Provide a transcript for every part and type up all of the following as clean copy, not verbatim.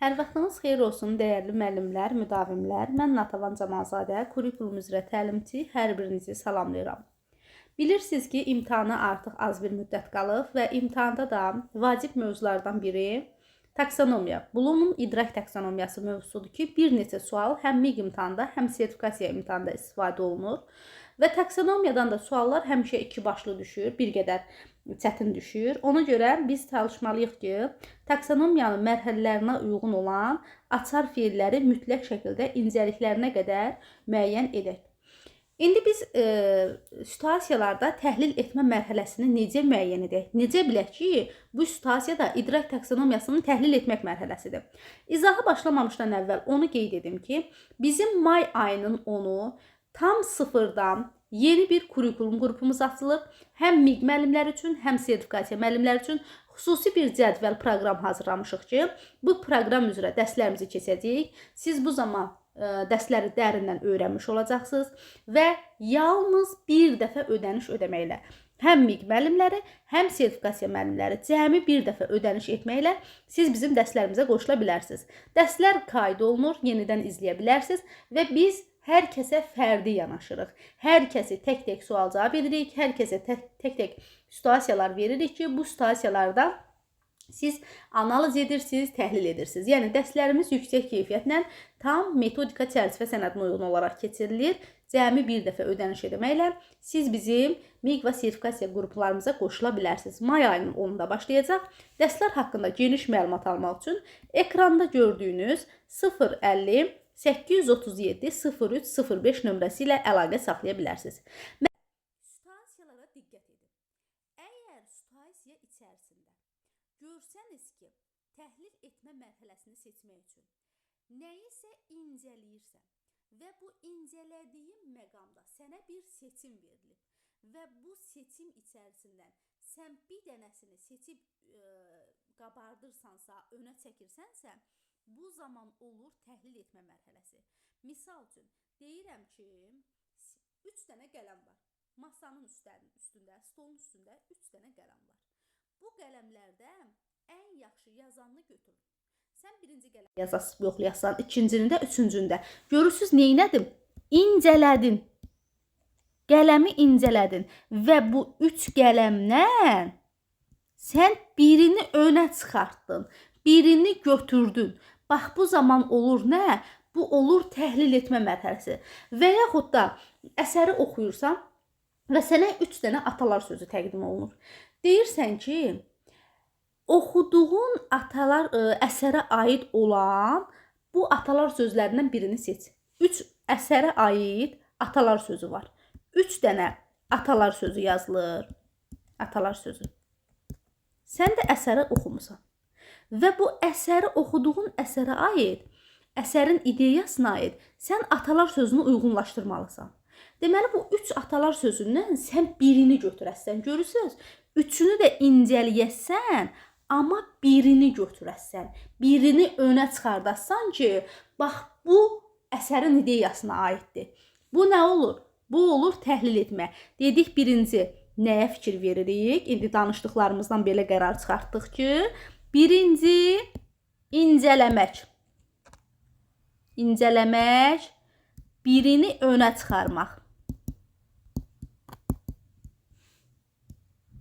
Hər vaxtınız xeyir olsun, dəyərli müəllimlər, müdavimlər. Mən Natəvan Camalzadə, kurikulum üzrə təlimçi, hər birinizi salamlayıram. Bilirsiniz ki, imtahana artıq az bir müddət qalıb və imtahanda da vacib mövzulardan biri taksonomiya. Bloom'un idrak taksonomiyası mövzusudur ki, bir neçə sual həm MIQ imtahanda, həm sertifikasiya imtahanda istifadə olunur. Və taksonomiyadan da suallar həmişə iki başlı düşür, bir qədər çətin düşür. Ona görə biz çalışmalıyıq ki, taksonomiyanın mərhələlərinə uyğun olan açar feilləri mütləq şəkildə incəliklərinə qədər müəyyən edək. İndi biz situasiyalarda təhlil etmə mərhələsini necə müəyyən edək? Necə bilək ki, bu situasiyada idrak taksonomiyasını təhlil etmək mərhələsidir? İzaha başlamamışdan əvvəl onu qeyd edim ki, bizim may ayının 10-u tam sıfırdan yeni bir kurikulum qrupumuz açılır. Həm MIQ müəllimləri üçün, həm sertifikasiya müəllimləri üçün xüsusi bir cədvəl proqram hazırlamışıq ki, bu proqram üzrə dərslərimizi keçəcəyik. Siz bu zaman dərsləri dərindən öyrənmiş olacaqsınız və yalnız bir dəfə ödəniş ödəməklə həm MIQ müəllimləri, həm sertifikasiya müəllimləri cəmi bir dəfə ödəniş etməklə siz bizim dərslərimizə qoşula bilərsiniz. Dərslər qayd olunur, yenidən izləyə bilərsiniz və biz hər kəsə fərdi yanaşırıq. Hər kəsi tək-tək sual cavab edirik, hər kəsə tək-tək situasiyalar veririk ki, bu situasiyalarda siz analiz edirsiniz, təhlil edirsiniz. Yəni, dərslərimiz yüksək keyfiyyətlə tam metodika çərçivə sənədinə uyğun olaraq keçirilir. Cəmi bir dəfə ödəniş etməklə siz bizim MIQ və sertifikasiya qruplarımıza qoşula bilərsiniz. May ayının 10-da başlayacaq. Dərslər haqqında geniş məlumat almaq üçün ekranda gördüyünüz 050 837 0305 nömrəsi ilə əlaqə saxlaya bilərsiniz. Situasiyalara diqqət edin. Əgər situasiya içərisində görsəniz ki, təhlil etmə mərhələsini seçmək üçün nəyisə incələyirsən və bu incələdiyin məqamda sənə bir seçim verilib və bu seçim içərisindən sən bir dənəsini seçib qabardırsansa, önə çəkirsənsə, bu zaman olur təhlil etmə mərhələsi. Misal üçün, deyirəm ki, 3 dənə qələm var. Masanın üstündə, stolun üstündə 3 dənə qələm var. Bu qələmlərdə ən yaxşı yazanını götürün. Sən birinci qələm yoxlayasan, ikincini də, üçüncünü də. Görürsünüz, neynədim? İncələdin. Qələmi incələdin və bu 3 qələmdən sən birini önə çıxartdın, birini götürdün. Bax, bu zaman olur nə? Bu olur təhlil etmə mərhələsi. Və yaxud da əsəri oxuyursan və sənə 3 dənə atalar sözü təqdim olunur. Deyirsən ki, oxuduğun atalar əsərə aid olan bu atalar sözlərindən birini seç. 3 əsərə aid atalar sözü var. 3 dənə atalar sözü yazılır. Atalar sözü. Sən də əsəri oxumusan. Və bu əsəri oxuduğun əsərə aid, əsərin ideyasına aid sən atalar sözünü uyğunlaşdırmalısan. Deməli, bu 3 atalar sözündən sən birini götürəsən. Görürsünüz, 3-ünü də incələyəsən, amma birini götürəsən. Birini önə çıxardasan ki, bax, bu əsərin ideyasına aiddir. Bu nə olur? Bu olur təhlil etmə. Dedik, birinci nəyə fikir veririk? İndi danışdıqlarımızdan belə qərar çıxartdıq ki, birinci, incələmək. İncələmək, birini önə çıxarmaq.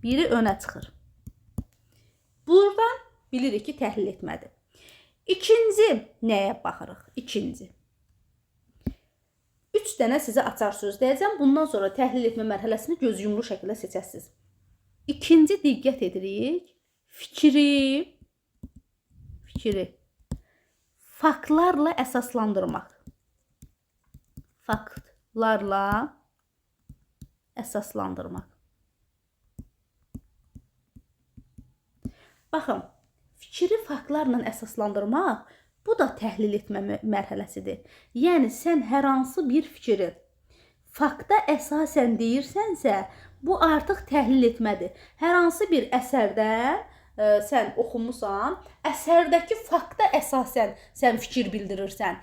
Biri önə çıxır. Buradan bilirik ki, təhlil etmədir. İkinci, nəyə baxırıq? İkinci. 3 dənə sizə açar söz deyəcəm. Bundan sonra təhlil etmə mərhələsini göz yumulu şəkildə seçəsiniz. İkinci, diqqət edirik. Fikri faktlarla əsaslandırmaq. Faktlarla əsaslandırmaq. Baxın, fikri faktlarla əsaslandırmaq, bu da təhlil etmə mərhələsidir. Yəni, sən hər hansı bir fikri fakta əsasən deyirsənsə, bu artıq təhlil etmədir. Hər hansı bir əsərdə sən oxumusan, əsərdəki fakta əsasən sən fikir bildirirsən.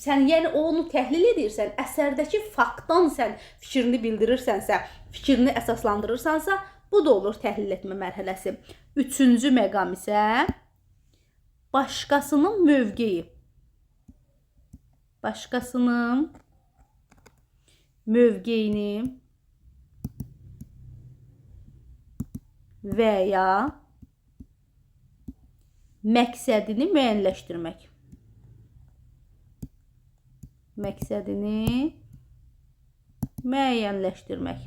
Sən yəni onu təhlil edirsən, əsərdəki faktdan sən fikrini bildirirsənsə, fikrini əsaslandırırsansa, bu da olur təhlil etmə mərhələsi. Üçüncü məqam isə başqasının mövqeyi. Başqasının mövqeyini və ya məqsədini müəyyənləşdirmək. Məqsədini müəyyənləşdirmək.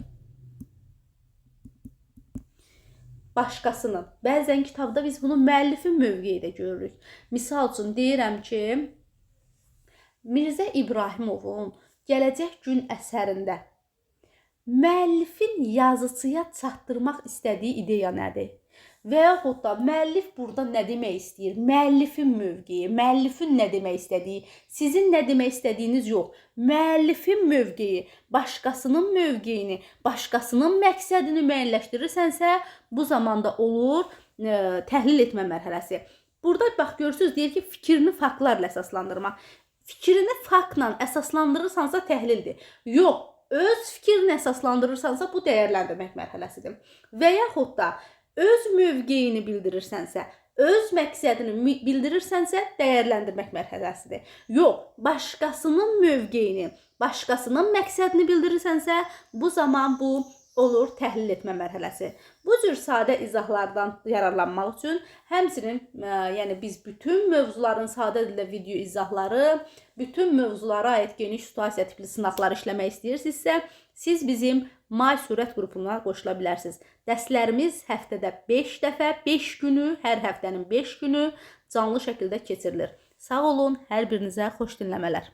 Başqasının. Bəzən kitabda biz bunu müəllifin mövqeyi də görürük. Misal üçün deyirəm ki, Mirzə İbrahimovun Gələcək Gün əsərində müəllifin yazıçıya çatdırmaq istədiyi ideya nədir? Və yaxud da müəllif burada nə demək istəyir? Müəllifin mövqeyi, müəllifin nə demək istədiyi, sizin nə demək istədiyiniz yox. Müəllifin mövqeyi, başqasının mövqeyini, başqasının məqsədini müəyyənləşdirirsənsə, bu zamanda olur təhlil etmə mərhələsi. Burada bax görürsünüz, deyir ki, fikrini faktlarla əsaslandırmaq. Fikrini faktla əsaslandırırsansa təhlildir. Yox, öz fikrini əsaslandırırsansa bu dəyərləndirmək mərhələsidir. Və yaxud da öz mövqeyini bildirirsənsə, öz məqsədini bildirirsənsə dəyərləndirmək mərhələsidir. Yox, başqasının mövqeyini, başqasının məqsədini bildirirsənsə, bu zaman bu olur təhlil etmə mərhələsi. Bu cür sadə izahlardan yararlanmaq üçün həmçinin yəni biz bütün mövzuların sadə dildə video izahları, bütün mövzulara aid geniş situasiya tipli sınaqları işləmək istəyirsinizsə, siz bizim May Surət qrupuna qoşula bilərsiniz. Dərslərimiz həftədə 5 dəfə, 5 günü, hər həftənin 5 günü canlı şəkildə keçirilir. Sağ olun, hər birinizə xoş dinləmələr.